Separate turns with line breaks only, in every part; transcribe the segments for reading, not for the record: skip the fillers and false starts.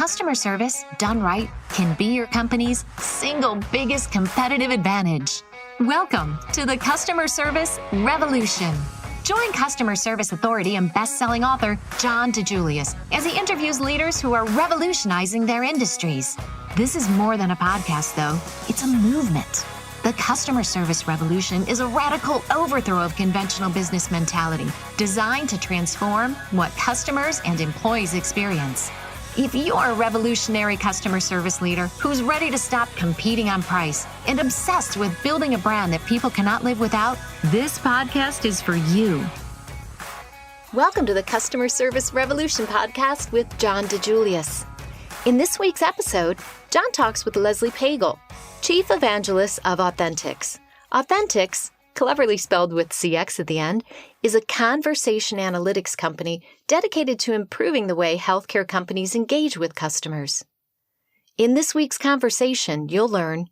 Customer service, done right, can be your company's single biggest competitive advantage. Welcome to the Customer Service Revolution. Join customer service authority and best-selling author John DeJulius as he interviews leaders who are revolutionizing their industries. This is more than a podcast, though. It's a movement. The Customer Service Revolution is a radical overthrow of conventional business mentality designed to transform what customers and employees experience. If you're a revolutionary customer service leader who's ready to stop competing on price and obsessed with building a brand that people cannot live without, this podcast is for you. Welcome to the Customer Service Revolution podcast with John DeJulius. In this week's episode, John talks with Leslie Pagel, Chief Evangelist of Authentics. Authentics, cleverly spelled with CX at the end, is a conversation analytics company dedicated to improving the way healthcare companies engage with customers. In this week's conversation, you'll learn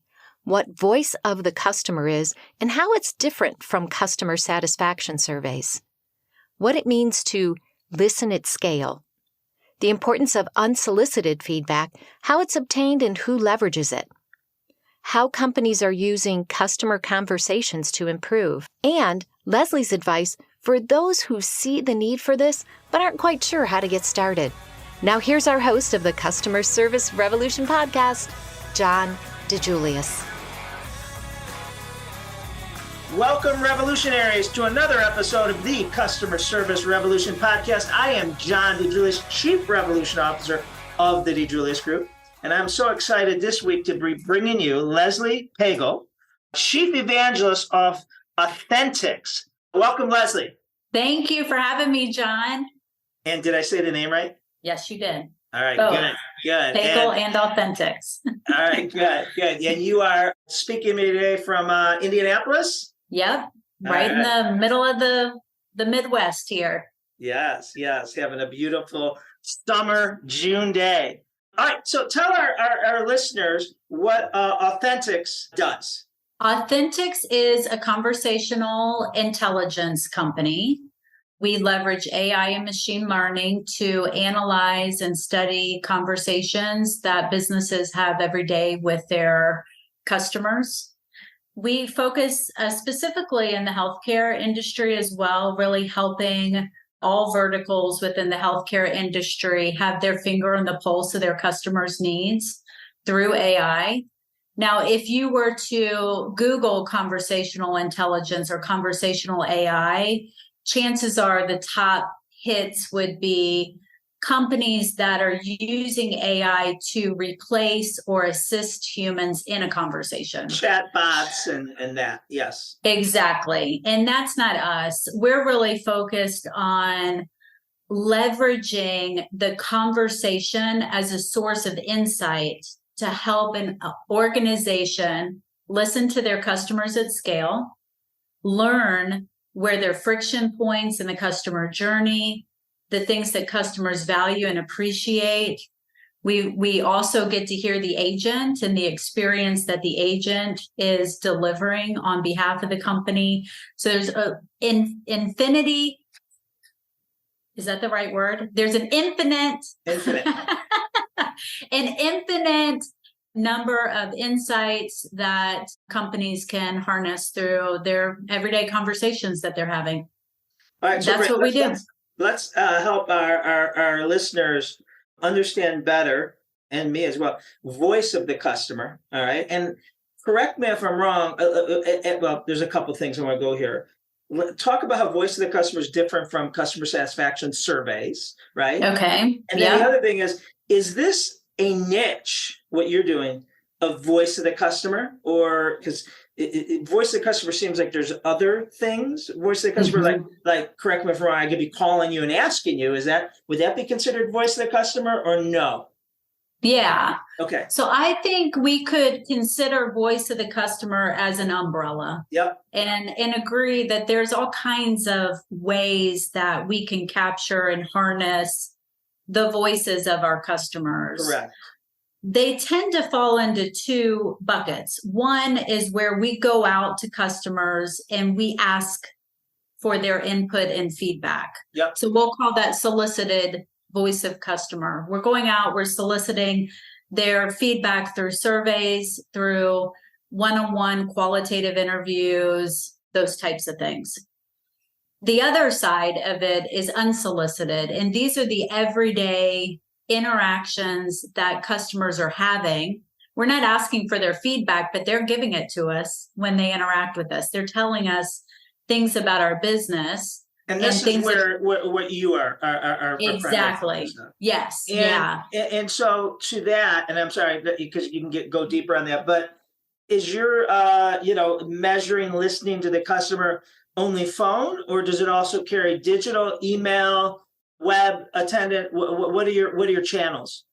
what voice of the customer is and how it's different from customer satisfaction surveys, what it means to listen at scale, the importance of unsolicited feedback, how it's obtained and who leverages it, how companies are using customer conversations to improve, and Leslie's advice for those who see the need for this but aren't quite sure how to get started. Now here's our host of the Customer Service Revolution podcast, John DeJulius.
Welcome, revolutionaries, to another episode of the Customer Service Revolution podcast. I am John DeJulius, Chief Revolution Officer of the DeJulius Group. And I'm so excited this week to be bringing you Leslie Pagel, Chief Evangelist of Authentics. Welcome, Leslie.
Thank you for having me, John.
And did I say the name right?
Yes, you did.
All right,
both.
Good.
Pagel and Authentics.
All right, good. And you are speaking to me today from Indianapolis?
Yep, right in the middle of the Midwest here.
Yes, having a beautiful summer June day. All right, so tell our listeners what Authentics does.
Authentics is a conversational intelligence company. We leverage AI and machine learning to analyze and study conversations that businesses have every day with their customers. We focus specifically in the healthcare industry as well, really helping all verticals within the healthcare industry have their finger on the pulse of their customers' needs through AI. Now, if you were to Google conversational intelligence or conversational AI, chances are the top hits would be companies that are using AI to replace or assist humans in a conversation.
Chatbots and that, yes.
Exactly. And that's not us. We're really focused on leveraging the conversation as a source of insight to help an organization listen to their customers at scale, learn where their friction points in the customer journey, the things that customers value and appreciate. We also get to hear the agent and the experience that the agent is delivering on behalf of the company. So there's infinity. Is that the right word? There's an infinite number of insights that companies can harness through their everyday conversations that they're having.
All right,
that's what we do.
Let's help our listeners understand better, and me as well, voice of the customer. All right. And correct me if I'm wrong. Well, there's a couple things I want to go here. Talk about how voice of the customer is different from customer satisfaction surveys, right?
Okay.
And then the other thing is this a niche, what you're doing, of voice of the customer? Or because voice of the customer seems like there's other things. Voice of the customer, like correct me if I'm wrong, I could be calling you and asking you, would that be considered voice of the customer or no?
Yeah.
Okay.
So I think we could consider voice of the customer as an umbrella.
Yep.
And agree that there's all kinds of ways that we can capture and harness the voices of our customers.
Correct.
They tend to fall into two buckets. One is where we go out to customers and we ask for their input and feedback.
Yep.
So we'll call that solicited voice of customer. We're going out, we're soliciting their feedback through surveys, through one-on-one qualitative interviews, those types of things. The other side of it is unsolicited. And these are the everyday interactions that customers are having. We're not asking for their feedback, but they're giving it to us when they interact with us. They're telling us things about our business.
And this is where what you are
exactly. Yes.
And so to that, and I'm sorry because you can go deeper on that, but is your measuring listening to the customer only phone, or does it also carry digital, email, web, attendant? What are your channels?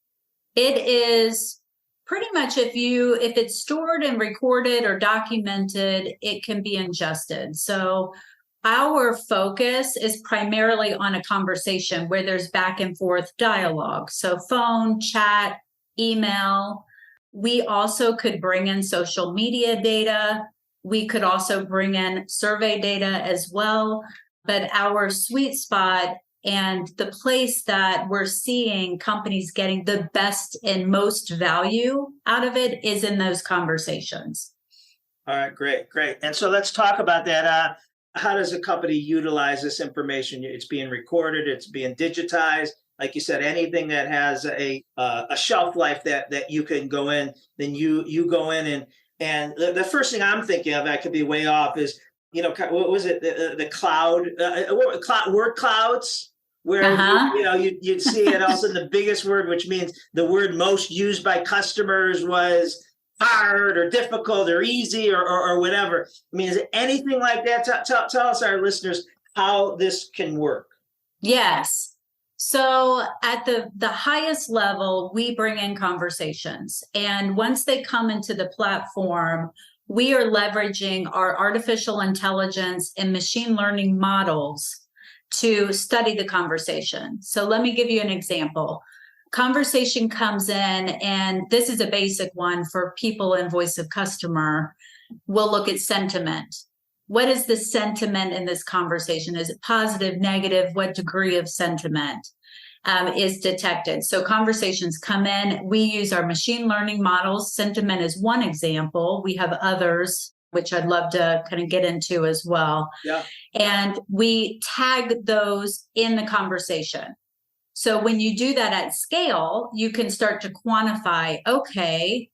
It is pretty much if it's stored and recorded or documented, it can be ingested. So our focus is primarily on a conversation where there's back and forth dialogue. So phone, chat, email. We also could bring in social media data. We could also bring in survey data as well. But our sweet spot and the place that we're seeing companies getting the best and most value out of it is in those conversations.
All right, great. And so let's talk about that. How does a company utilize this information? It's being recorded, it's being digitized. Like you said, anything that has a shelf life that you can go in, then you go in and the first thing I'm thinking of, I could be way off, is what was it, the cloud, word clouds, where you'd see it also the biggest word, which means the word most used by customers was hard or difficult or easy or whatever. I mean, is it anything like that? Tell us, our listeners, how this can work.
Yes. So at the highest level, we bring in conversations. And once they come into the platform, we are leveraging our artificial intelligence and machine learning models to study the conversation. So let me give you an example. Conversation comes in, and this is a basic one for people in voice of customer. We'll look at sentiment. What is the sentiment in this conversation? Is it positive, negative? What degree of sentiment is detected? So conversations come in. We use our machine learning models. Sentiment is one example. We have others, which I'd love to kind of get into as well.
Yeah.
And we tag those in the conversation. So when you do that at scale, you can start to quantify, okay,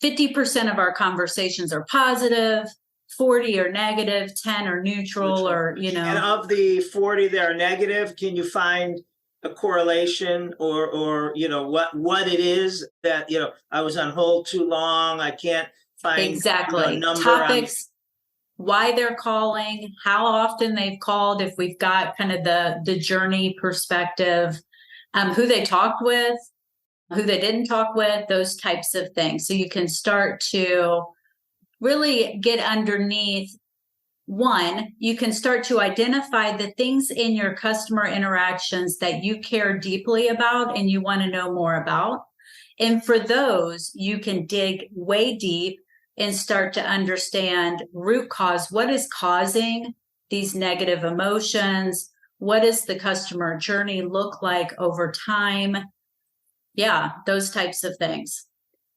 50% of our conversations are positive, 40 are negative, 10 are neutral. Or.
And of the 40 that are negative, can you find a correlation or what it is that, I was on hold too long, I can't find
exactly
number
topics, why they're calling, how often they've called, if we've got kind of the journey perspective, who they talked with, who they didn't talk with, those types of things. So you can start to really get underneath. One, you can start to identify the things in your customer interactions that you care deeply about and you want to know more about. And for those, you can dig way deep and start to understand root cause. What is causing these negative emotions? What does the customer journey look like over time? Yeah, those types of things.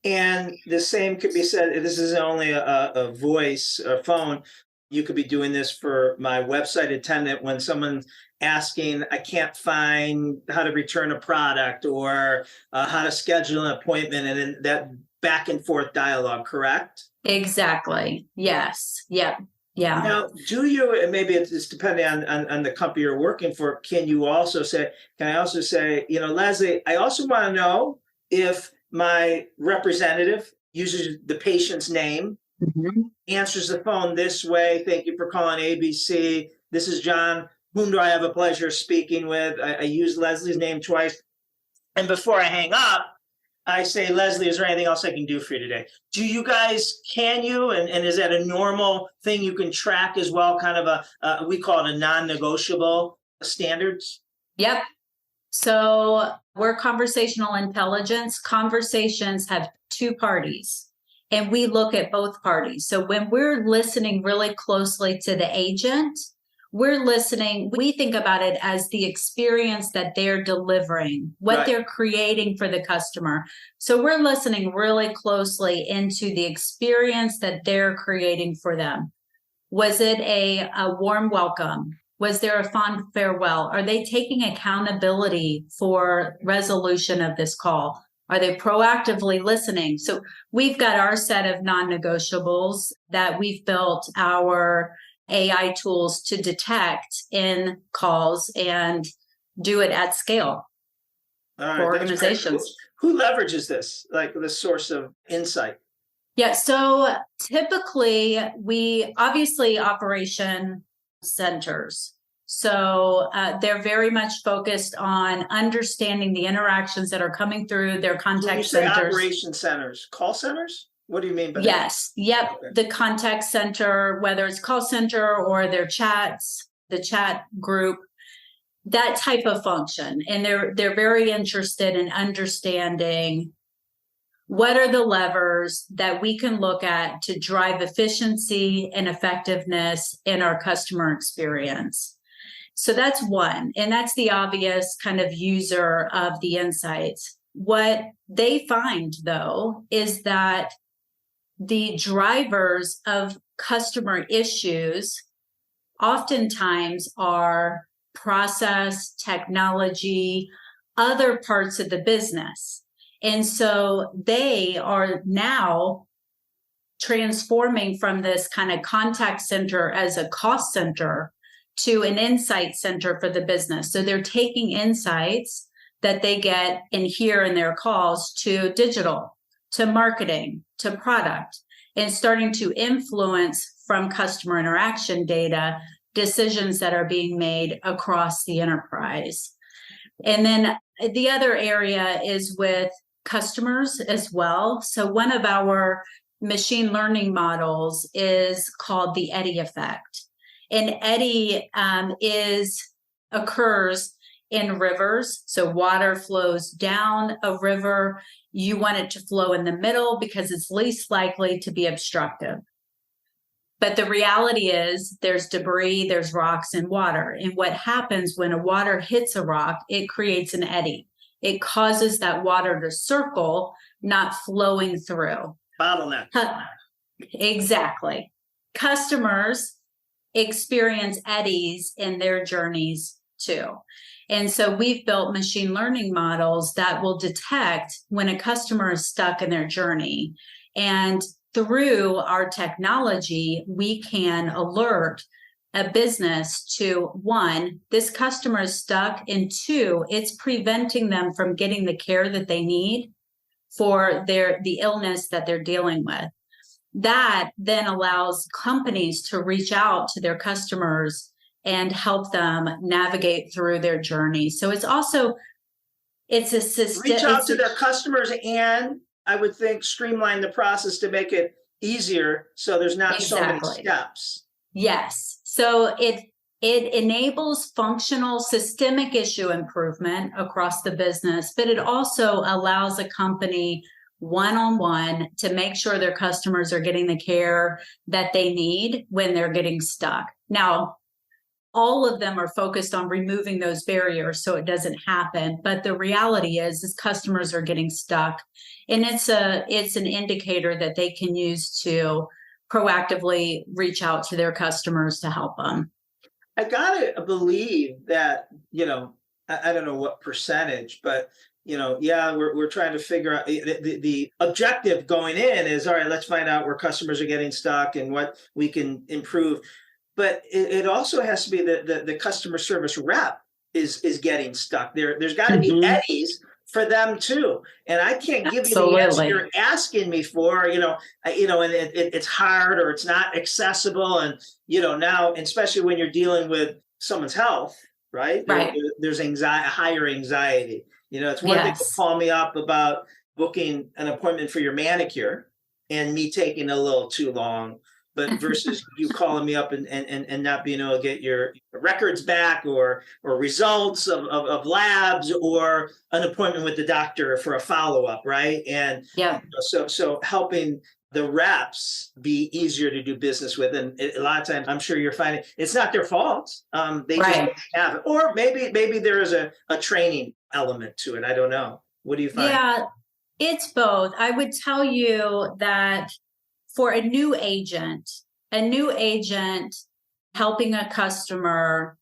And the same could be said, this is only a voice, a phone. You could be doing this for my website attendant when someone's asking, I can't find how to return a product or how to schedule an appointment, and then that back and forth dialogue, correct?
Exactly. Yes. Yep. Yeah.
Now, do you, and maybe it's depending on the company you're working for, can I also say, Leslie, I also want to know if my representative uses the patient's name, answers the phone this way. Thank you for calling ABC. This is John. Whom do I have a pleasure of speaking with? I use Leslie's name twice. And before I hang up, I say, Leslie, is there anything else I can do for you today? Do you guys, and is that a normal thing you can track as well? Kind of we call it a non-negotiable standards?
Yep. So we're conversational intelligence. Conversations have two parties, and we look at both parties. So when we're listening really closely to the agent, we're listening. We think about it as the experience that they're delivering, what they're creating for the customer. So we're listening really closely into the experience that they're creating for them. Was it a warm welcome? Was there a fond farewell? Are they taking accountability for resolution of this call? Are they proactively listening? So we've got our set of non-negotiables that we've built our AI tools to detect in calls and do it at scale for organizations.
Who leverages this, like the source of insight?
Yeah, so typically we obviously operation centers. So they're very much focused on understanding the interactions that are coming through their contact centers.
Operation centers, call centers? What do you mean by that?
Yes. Yep. Okay. The contact center, whether it's call center or their chats, the chat group, that type of function. And they're very interested in understanding what are the levers that we can look at to drive efficiency and effectiveness in our customer experience. So that's one. And that's the obvious kind of user of the insights. What they find, though, is that the drivers of customer issues oftentimes are process, technology, other parts of the business. And so they are now transforming from this kind of contact center as a cost center to an insight center for the business. So they're taking insights that they get and hear in their calls to digital, to marketing, to product, and starting to influence from customer interaction data decisions that are being made across the enterprise. And then the other area is with customers as well. So one of our machine learning models is called the eddy effect. And eddy occurs in rivers. So water flows down a river. You want it to flow in the middle because it's least likely to be obstructive. But the reality is there's debris, there's rocks and water. And what happens when a water hits a rock, it creates an eddy. It causes that water to circle, not flowing through.
Bottleneck.
Exactly. Customers experience eddies in their journeys too. And so we've built machine learning models that will detect when a customer is stuck in their journey. And through our technology, we can alert a business to, one, this customer is stuck, and two, it's preventing them from getting the care that they need for the illness that they're dealing with. That then allows companies to reach out to their customers and help them navigate through their journey. So it's a system.
Reach out to their customers, and I would think streamline the process to make it easier so there's not so many steps.
Yes. So it enables functional systemic issue improvement across the business, but it also allows a company one-on-one to make sure their customers are getting the care that they need when they're getting stuck. Now, all of them are focused on removing those barriers so it doesn't happen. But the reality is customers are getting stuck. And it's an indicator that they can use to proactively reach out to their customers to help them.
I gotta believe that, I don't know what percentage, but we're trying to figure out the objective going in is, all right, let's find out where customers are getting stuck and what we can improve. But it also has to be the customer service rep is getting stuck. There's got to be eddies for them too. And I can't give you the answer you're asking me for, and it's hard or it's not accessible. And, now, especially when you're dealing with someone's health, right? There's higher anxiety. It's one thing to call me up about booking an appointment for your manicure and me taking a little too long. But versus you calling me up and not being able to get your records back or results of labs or an appointment with the doctor for a follow-up, right? And so helping the reps be easier to do business with. And a lot of times, I'm sure you're finding it's not their fault. They just
Right.
don't have it. Or maybe there is a training element to it. I don't know. What do you find?
Yeah, it's both. I would tell you that for a new agent helping a customer,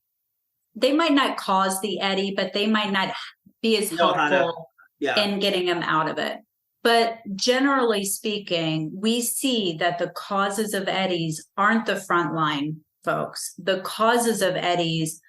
they might not cause the eddy, but they might not be as helpful in getting them out of it. But generally speaking, we see that the causes of eddies aren't the frontline folks. The causes of eddies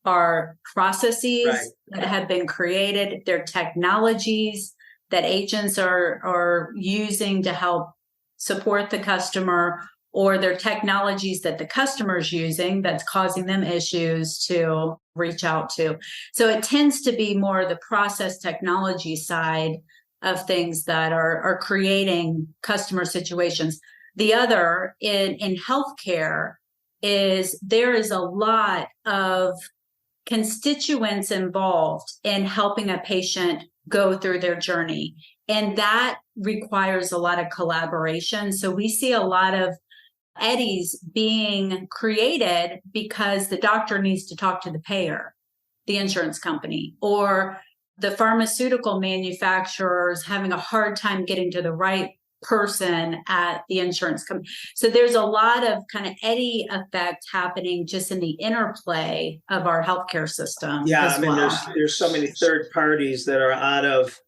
are processes that have been created. They're technologies that agents are using to help support the customer, or they're technologies that the customer's using that's causing them issues to reach out to. So it tends to be more the process technology side of things that are creating customer situations. The other in healthcare is there is a lot of constituents involved in helping a patient go through their journey. And that requires a lot of collaboration. So we see a lot of eddies being created because the doctor needs to talk to the payer, the insurance company, or the pharmaceutical manufacturers having a hard time getting to the right person at the insurance company. So there's a lot of kind of eddy effect happening just in the interplay of our healthcare system.
Yeah, I mean, there's so many third parties that are out of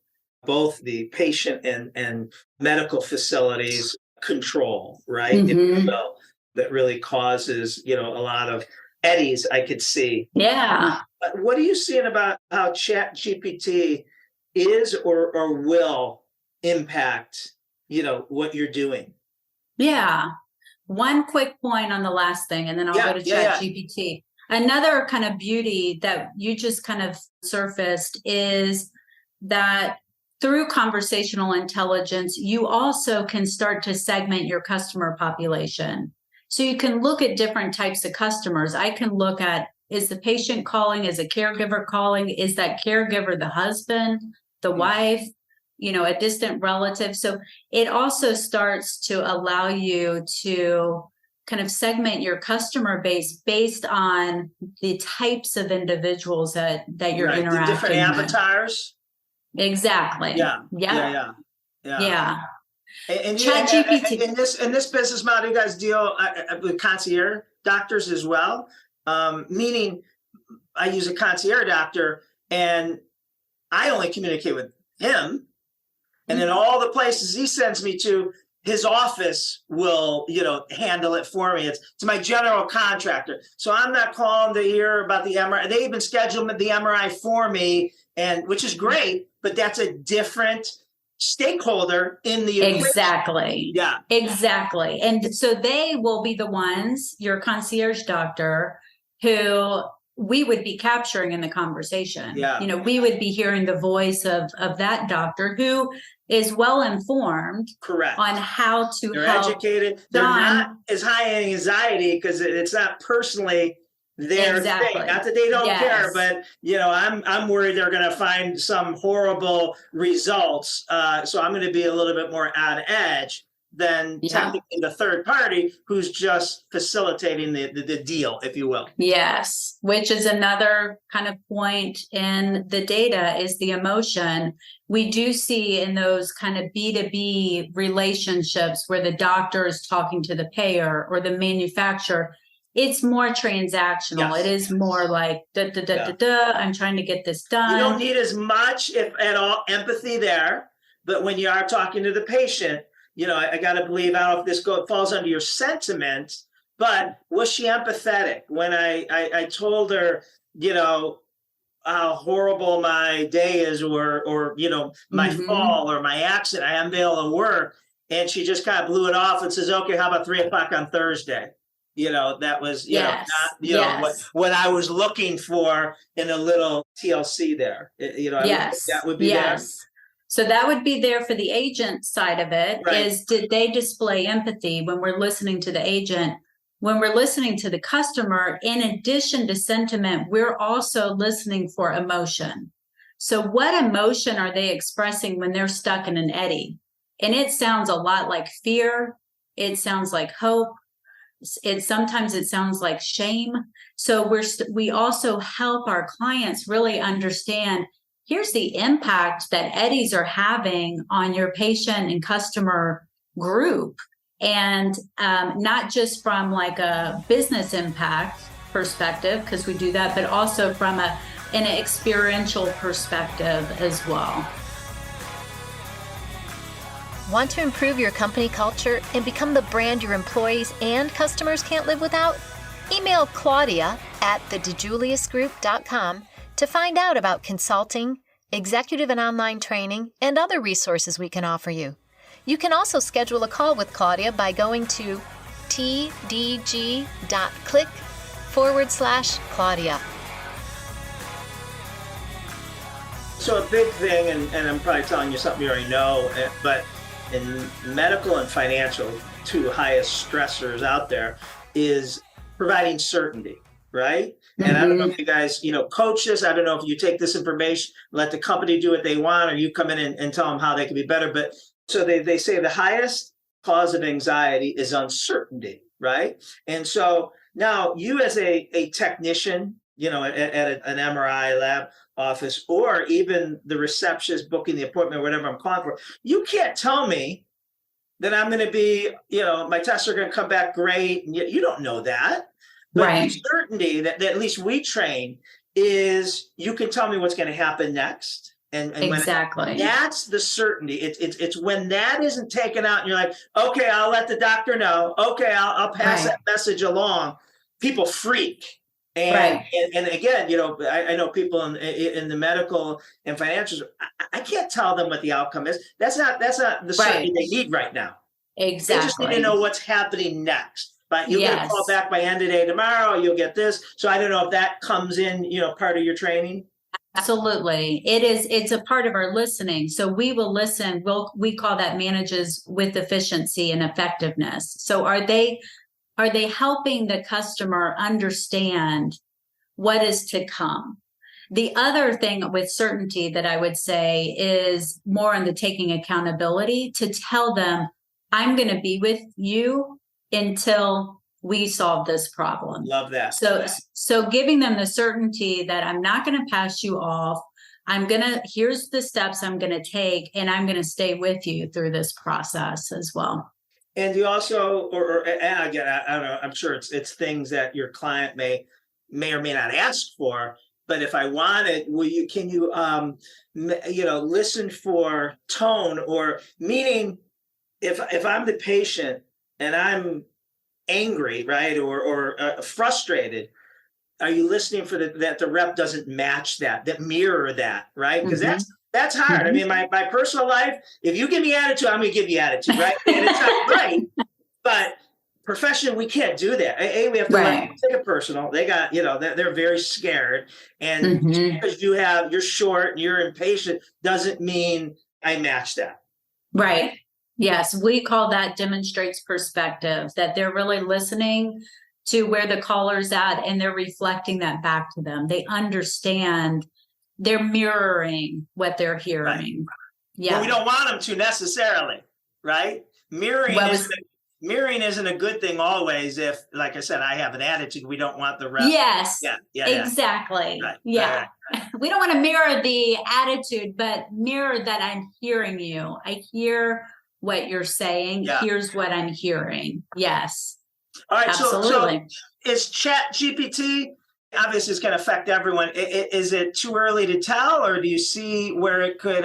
both the patient and medical facilities control, right?
Mm-hmm.
That really causes, a lot of eddies I could see.
Yeah.
What are you seeing about how ChatGPT is or will impact, what you're doing?
Yeah. One quick point on the last thing, and then I'll go to ChatGPT. Another kind of beauty that you just kind of surfaced is that through conversational intelligence, you also can start to segment your customer population. So you can look at different types of customers. I can look at, is the patient calling? Is a caregiver calling? Is that caregiver the husband, the wife, a distant relative? So it also starts to allow you to kind of segment your customer base based on the types of individuals that you're interacting with.
The different avatars.
Exactly.
Yeah. And ChatGPT. In this business model, you guys deal with concierge doctors as well. Meaning, I use a concierge doctor, and I only communicate with him, and then all the places he sends me to, his office will, handle it for me. It's my general contractor, so I'm not calling to hear about the MRI. They even schedule the MRI for me, and which is great, but that's a different stakeholder in the equation.
Exactly.
Yeah.
Exactly. And so they will be the ones, your concierge doctor, who we would be capturing in the conversation.
Yeah.
We would be hearing the voice of that doctor who is well informed.
Correct.
On how to
They're
help.
Educated. They're not as high in anxiety because it's not personally their thing. Not that they don't care, but I'm worried they're going to find some horrible results. So I'm going to be a little bit more on edge than technically the third party who's just facilitating the deal, if you will.
Yes, which is another kind of point in the data is the emotion. We do see in those kind of B2B relationships where the doctor is talking to the payer or the manufacturer, it's more transactional. Yes. It is more like, I'm trying to get this done.
You don't need as much, if at all, empathy there. But when you are talking to the patient, I got to believe, I don't know if this falls under your sentiment, but was she empathetic when I told her, how horrible my day is or my fall or my accident, I haven't been able to work. And she just kind of blew it off and says, okay, how about 3:00 on Thursday? That was, not, what I was looking for in a little TLC there. That would be there.
So that would be there for the agent side of it. Right. Is did they display empathy when we're listening to the agent? When we're listening to the customer, in addition to sentiment, we're also listening for emotion. So what emotion are they expressing when they're stuck in an eddy? And it sounds a lot like fear. It sounds like hope. Sometimes it sounds like shame. So we also help our clients really understand, here's the impact that eddies are having on your patient and customer group. And not just from like a business impact perspective, because we do that, but also from an experiential perspective as well.
Want to improve your company culture and become the brand your employees and customers can't live without? Email Claudia at thedejuliusgroup.com to find out about consulting, executive and online training, and other resources we can offer you. You can also schedule a call with Claudia by going to tdg.click/Claudia.
So a big thing, and I'm probably telling you something you already know, but in medical and financial, two highest stressors out there, is providing certainty, right? Mm-hmm. And I don't know if you guys, coach this. I don't know if you take this information, let the company do what they want, or you come in and tell them how they can be better. But so they say the highest cause of anxiety is uncertainty, right? And so now you as a technician, at an MRI lab office, or even the receptionist booking the appointment, whatever I'm calling for, you can't tell me that I'm going to be, my tests are going to come back great. And you don't know that. But right. The certainty that at least we train is you can tell me what's going to happen next. And
exactly.
That's the certainty. It's when that isn't taken out and you're like, okay, I'll let the doctor know. Okay, I'll pass that message along. People freak. And again, I know people in the medical and financial, I can't tell them what the outcome is. That's not the certainty they need right now.
Exactly.
They just need to know what's happening next. But you'll get a call back by end of day tomorrow, you'll get this. So I don't know if that comes in, part of your training.
Absolutely. It's a part of our listening. So we will listen. We call that manages with efficiency and effectiveness. So are they helping the customer understand what is to come? The other thing with certainty that I would say is more on the taking accountability to tell them, I'm going to be with you until we solve this problem.
Love that.
So giving them the certainty that I'm not going to pass you off. Here's the steps I'm going to take, and I'm going to stay with you through this process as well.
And you also, and again, I don't know, I'm sure it's things that your client may or may not ask for, but if I want it, can you listen for tone, or meaning if I'm the patient and I'm angry, right, or frustrated, are you listening for that the rep doesn't match that mirror that, right? Because that's hard. Mm-hmm. I mean, my personal life, if you give me attitude, I'm going to give you attitude, right? And it's not right. But profession, we can't do that. We have to take it personal. They got, they're very scared. And because you're short and you're impatient doesn't mean I match that.
Right. Yes. We call that demonstrates perspective, that they're really listening to where the caller's at and they're reflecting that back to them. They understand. They're mirroring what they're hearing. Right. Yeah.
Well, we don't want them to necessarily, right? Mirroring isn't a good thing always. If, like I said, I have an attitude, we don't want the rep.
Yes. Yeah. Exactly. Right. Yeah. Right. We don't want to mirror the attitude, but mirror that I'm hearing you. I hear what you're saying. Yeah. Here's what I'm hearing. Yes.
All right.
Absolutely.
So is ChatGPT, obviously it's going to affect everyone. Is it too early to tell, or do you see where it could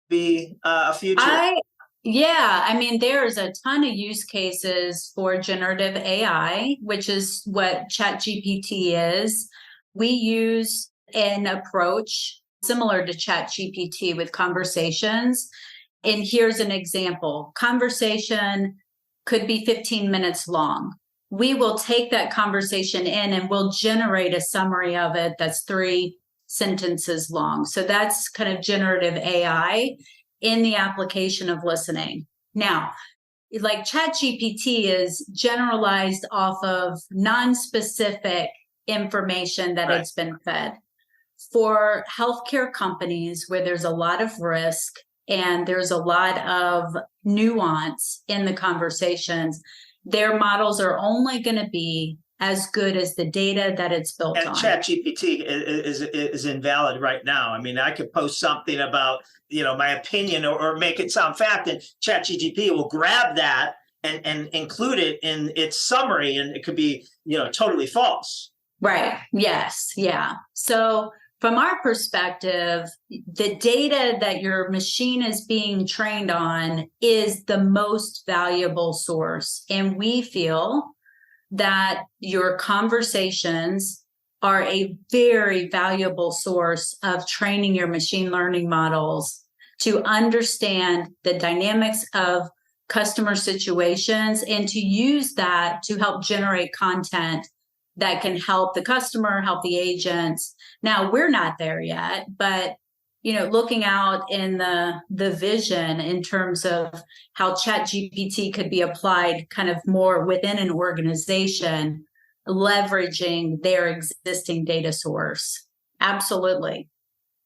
be a future?
I mean, there's a ton of use cases for generative AI, which is what ChatGPT is. We use an approach similar to ChatGPT with conversations. And here's an example. Conversation could be 15 minutes long. We will take that conversation in and we'll generate a summary of it that's 3 sentences long. So that's kind of generative AI in the application of listening. Now, like ChatGPT is generalized off of non-specific information that it's been fed. For healthcare companies where there's a lot of risk and there's a lot of nuance in the conversations, their models are only going to be as good as the data that it's built
And
on.
ChatGPT is invalid right now. I mean, I could post something about, my opinion or make it sound fact, and ChatGPT will grab that and include it in its summary, and it could be, totally false.
Right. Yes. Yeah. So from our perspective, the data that your machine is being trained on is the most valuable source. And we feel that your conversations are a very valuable source of training your machine learning models to understand the dynamics of customer situations and to use that to help generate content that can help the customer, help the agents. Now, we're not there yet, but looking out in the vision in terms of how ChatGPT could be applied kind of more within an organization, leveraging their existing data source. Absolutely.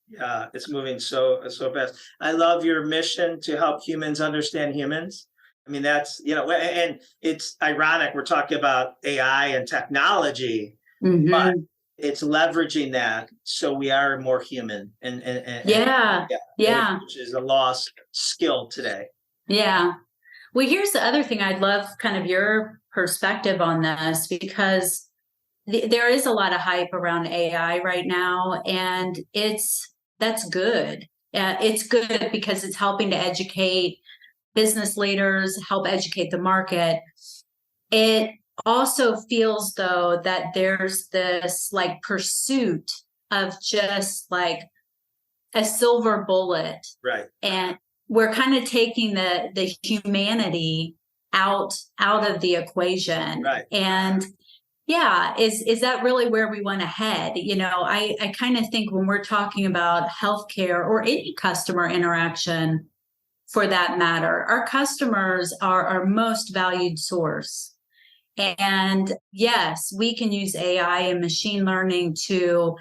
Yeah, it's moving so fast. I love your mission to help humans understand humans. I mean, that's, and it's ironic. We're talking about AI and technology, but it's leveraging that so we are more human and
yeah,
which is a lost skill today.
Yeah. Well, here's the other thing. I'd love kind of your perspective on this, because there is a lot of hype around AI right now, and that's good. It's good because it's helping to educate business leaders, help educate the market. It also feels, though, that there's this like pursuit of just like a silver bullet.
Right.
And we're kind of taking the humanity out of the equation.
Right.
And yeah, is that really where we want to head? I kind of think when we're talking about healthcare or any customer interaction, for that matter, our customers are our most valued source. And yes, we can use AI and machine learning to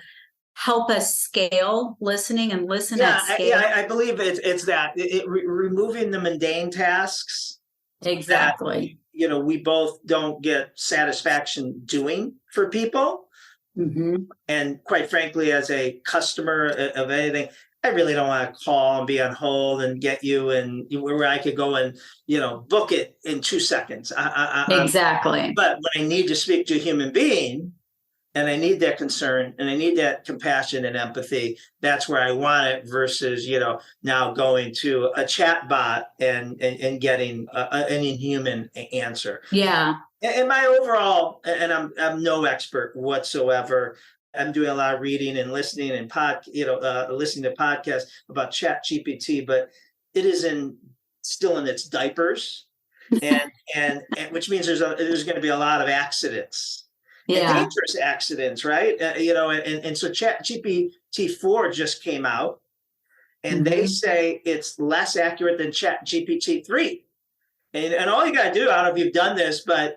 help us scale listening and listen at scale.
Yeah, I believe it's that removing the mundane tasks.
Exactly.
That, we both don't get satisfaction doing for people.
Mm-hmm.
And quite frankly, as a customer of anything, I really don't want to call and be on hold and get you, and where I could go and, book it in 2 seconds.
Exactly.
But when I need to speak to a human being, and I need that concern, and I need that compassion and empathy, that's where I want it versus, now going to a chat bot and getting an inhuman answer.
Yeah.
And my overall, and I'm no expert whatsoever. I'm doing a lot of reading and listening and listening to podcasts about ChatGPT, but it is still in its diapers, and which means there's going to be a lot of accidents. And dangerous accidents, right? And so ChatGPT 4 just came out, and they say it's less accurate than ChatGPT 3. And all you got to do, I don't know if you've done this, but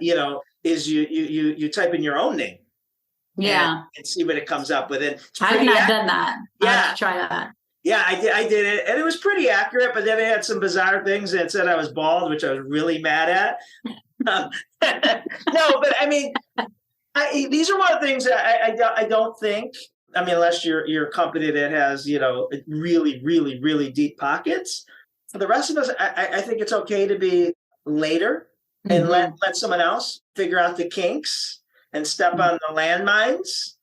is you type in your own name, and see what it comes up with. And
I've not done that.
Yeah,
I'll have to try that.
Yeah, I did it, and it was pretty accurate. But then it had some bizarre things, and it said I was bald, which I was really mad at. No, but I mean. These are one of the things that I don't think. I mean, unless you're a company that has really, really, really deep pockets. For the rest of us, I think it's okay to be later and let someone else figure out the kinks and step on the landmines,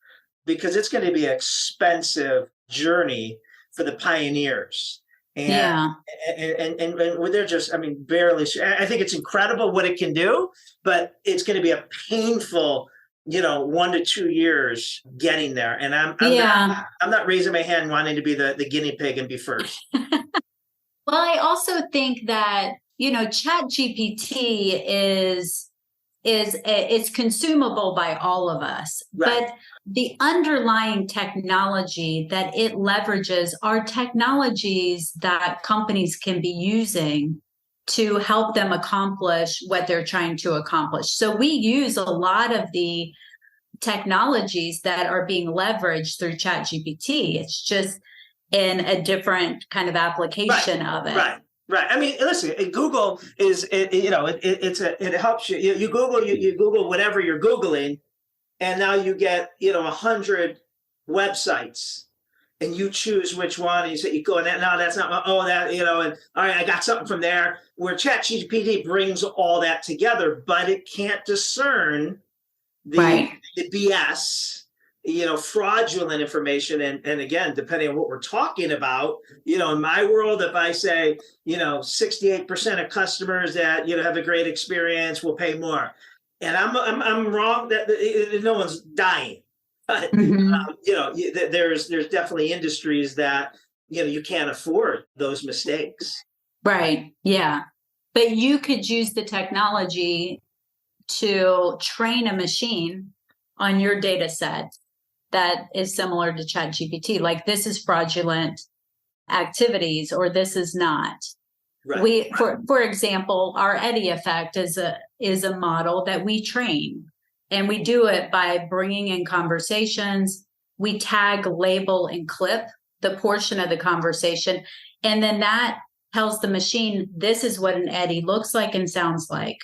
because it's going to be an expensive journey for the pioneers. And they're just, barely. I think it's incredible what it can do, but it's going to be a painful 1 to 2 years getting there. And I'm not raising my hand wanting to be the guinea pig and be first.
Well, I also think that, ChatGPT it's consumable by all of us, right. But the underlying technology that it leverages are technologies that companies can be using to help them accomplish what they're trying to accomplish. So we use a lot of the technologies that are being leveraged through ChatGPT. It's just in a different kind of application of it.
Right. I mean, listen, Google is, it helps you. You Google whatever you're Googling, and now you get, 100 websites, and you choose which one, and you say, you go, no, that's not, and all right, I got something from there, where ChatGPT brings all that together, but it can't discern the BS, fraudulent information. And again, depending on what we're talking about, in my world, if I say, 68% of customers that, have a great experience will pay more. And I'm wrong, that no one's dying. But, there's definitely industries that, you can't afford those mistakes.
Right. Yeah. But you could use the technology to train a machine on your data set that is similar to ChatGPT. Like, this is fraudulent activities, or this is not. Right. For example, our eddy effect is a model that we train, and we do it by bringing in conversations. We tag, label, and clip the portion of the conversation, and then that tells the machine, this is what an eddy looks like and sounds like.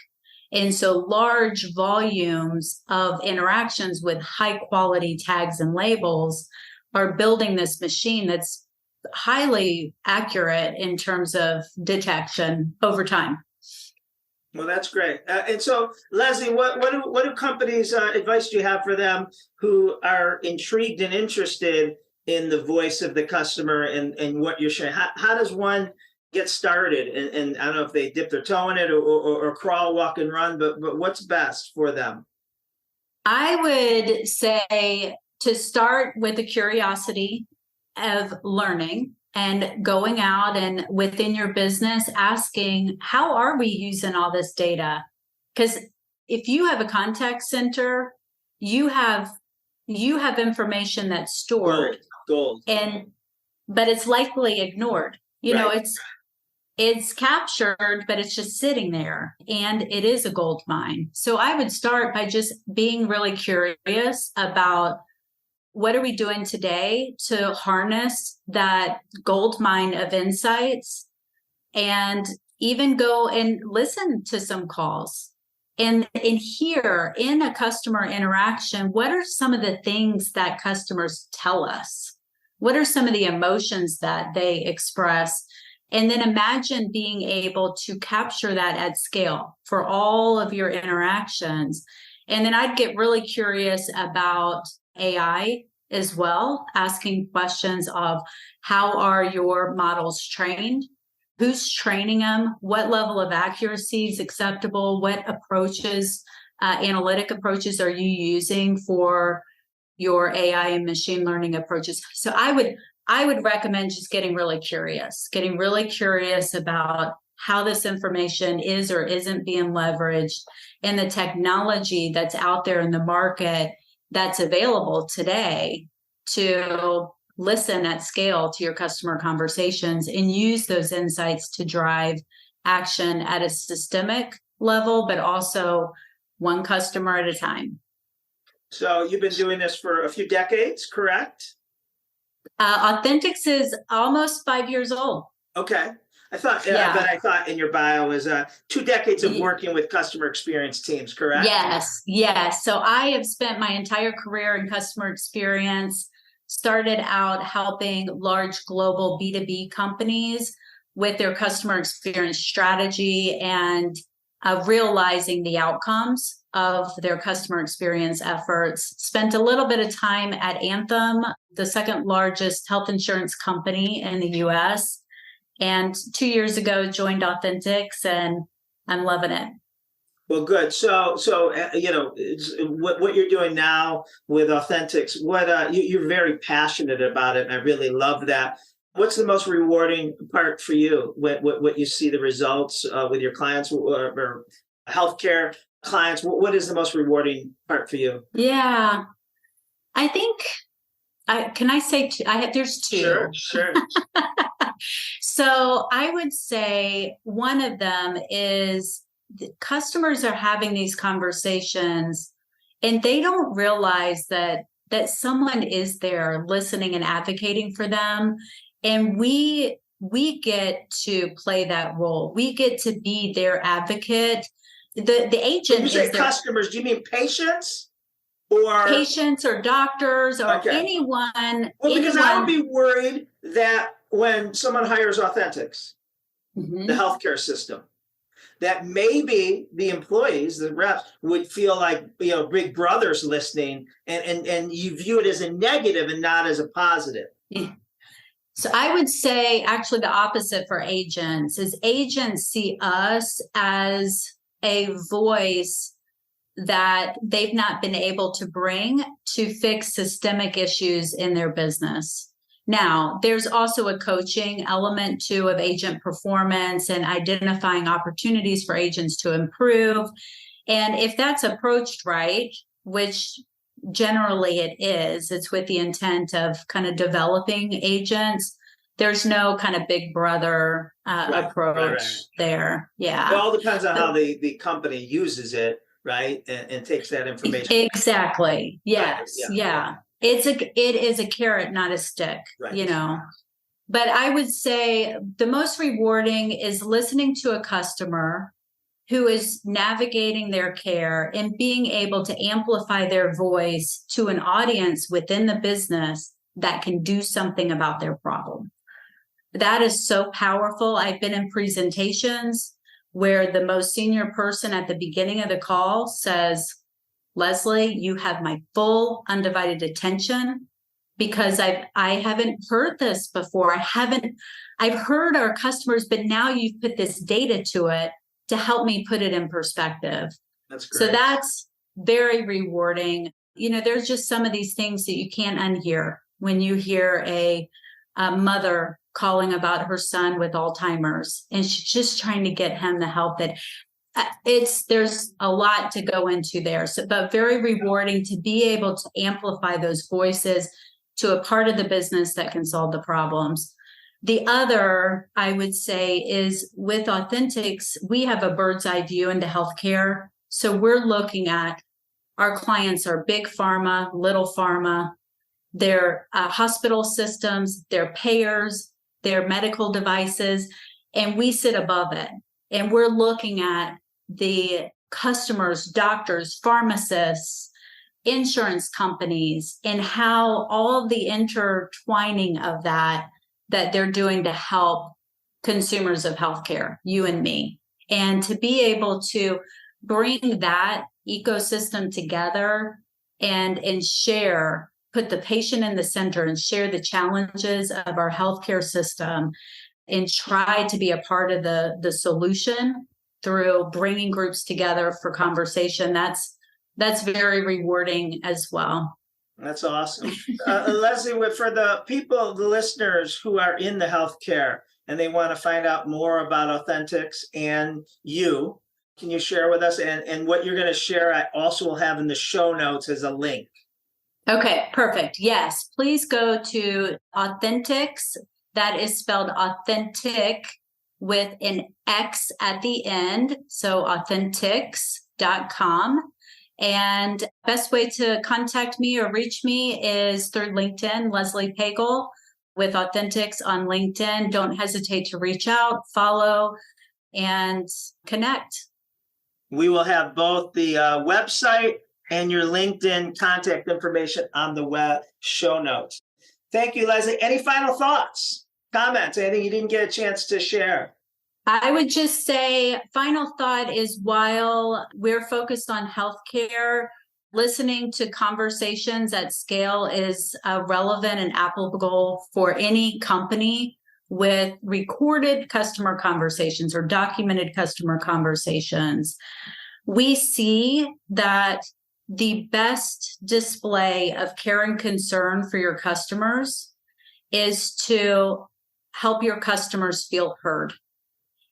And so large volumes of interactions with high quality tags and labels are building this machine that's highly accurate in terms of detection over time.
Well, that's great. And so, Leslie, what do companies, advice do you have for them who are intrigued and interested in the voice of the customer and what you're sharing? How does one get started? And I don't know if they dip their toe in it or crawl, walk, and run, but what's best for them?
I would say to start with a curiosity of learning and going out and within your business asking, how are we using all this data? Because if you have a contact center, you have information that's stored.
Gold.
But it's likely ignored. It's captured, but it's just sitting there, and it is a gold mine. So I would start by just being really curious about, what are we doing today to harness that gold mine of insights, and even go and listen to some calls and hear in a customer interaction, what are some of the things that customers tell us? What are some of the emotions that they express? And then imagine being able to capture that at scale for all of your interactions. And then I'd get really curious about AI as well, asking questions of, how are your models trained? Who's training them? What level of accuracy is acceptable? What approaches, analytic approaches, are you using for your AI and machine learning approaches? So I would recommend just getting really curious about how this information is or isn't being leveraged, and the technology that's out there in the market that's available today to listen at scale to your customer conversations and use those insights to drive action at a systemic level, but also one customer at a time.
So you've been doing this for a few decades, correct?
Authentics is almost 5 years old.
Okay. But I thought in your bio was 2 decades of working with customer experience teams, correct?
Yes. So I have spent my entire career in customer experience, started out helping large global B2B companies with their customer experience strategy and realizing the outcomes of their customer experience efforts. Spent a little bit of time at Anthem, the second largest health insurance company in the US. And 2 years ago, joined Authentics, and I'm loving it.
Well, good. So what you're doing now with Authentics, you're very passionate about it, and I really love that. What's the most rewarding part for you? What you see the results with your clients or healthcare clients? What is the most rewarding part for you?
Yeah, I think. Can I say two? There's two.
Sure.
So I would say one of them is customers are having these conversations and they don't realize that someone is there listening and advocating for them. And we get to play that role. We get to be their advocate. The agent
When you say
is their
customers, do you mean patients or
patients or doctors or anyone.
Well, because I would be worried that when someone hires Authentics, the healthcare system, that maybe the employees, the reps, would feel like, Big Brother's listening, and you view it as a negative and not as a positive.
Yeah. So I would say actually the opposite for agents is agents see us as a voice that they've not been able to bring to fix systemic issues in their business. Now, there's also a coaching element too of agent performance and identifying opportunities for agents to improve. And if that's approached right, which generally it is, it's with the intent of kind of developing agents. There's no kind of Big Brother approach there. Yeah.
It all depends on how the company uses it, right? And takes that information.
Exactly. Yes. Yeah. It is a carrot, not a stick, But I would say the most rewarding is listening to a customer who is navigating their care and being able to amplify their voice to an audience within the business that can do something about their problem. That is so powerful. I've been in presentations where the most senior person at the beginning of the call says, Leslie, you have my full undivided attention because I haven't heard this before. I've heard our customers, but now you've put this data to it to help me put it in perspective.
That's great.
So that's very rewarding. There's just some of these things that you can't unhear when you hear a mother calling about her son with Alzheimer's, and she's just trying to get him the help that there's a lot to go into there. So, but very rewarding to be able to amplify those voices to a part of the business that can solve the problems. The other, I would say, is with Authentics, we have a bird's eye view into healthcare. So we're looking at our clients are big pharma, little pharma, their hospital systems, their payers, their medical devices, and we sit above it. And we're looking at the customers, doctors, pharmacists, insurance companies, and how all the intertwining of that they're doing to help consumers of healthcare, you and me. And to be able to bring that ecosystem together and share, put the patient in the center and share the challenges of our healthcare system and try to be a part of the solution through bringing groups together for conversation. That's very rewarding as well.
That's awesome. Leslie, for the people, the listeners who are in the healthcare and they want to find out more about Authentics and you, can you share with us? And what you're going to share, I also will have in the show notes as a link.
Okay, perfect. Yes, please go to Authentics. That is spelled authentic with an X at the end. So authentics.com. And best way to contact me or reach me is through LinkedIn, Leslie Pagel with Authentics on LinkedIn. Don't hesitate to reach out, follow, and connect.
We will have both the website and your LinkedIn contact information on the web show notes. Thank you, Leslie. Any final thoughts, comments, anything you didn't get a chance to share?
I would just say final thought is while we're focused on healthcare, listening to conversations at scale is relevant and applicable for any company with recorded customer conversations or documented customer conversations. We see that the best display of care and concern for your customers is to help your customers feel heard.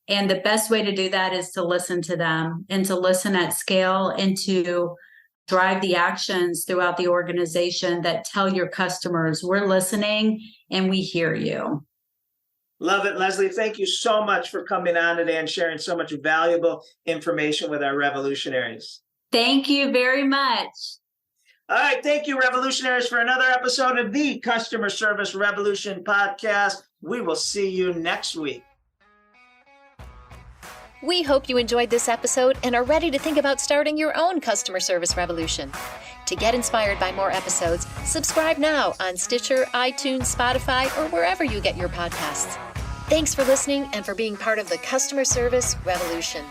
And the best way to do that is to listen to them and to listen at scale and to drive the actions throughout the organization that tell your customers, we're listening and we hear you.
Love it, Leslie. Thank you so much for coming on today and sharing so much valuable information with our revolutionaries.
Thank you very much.
All right. Thank you, revolutionaries, for another episode of the Customer Service Revolution podcast. We will see you next week.
We hope you enjoyed this episode and are ready to think about starting your own customer service revolution. To get inspired by more episodes, subscribe now on Stitcher, iTunes, Spotify, or wherever you get your podcasts. Thanks for listening and for being part of the customer service revolution.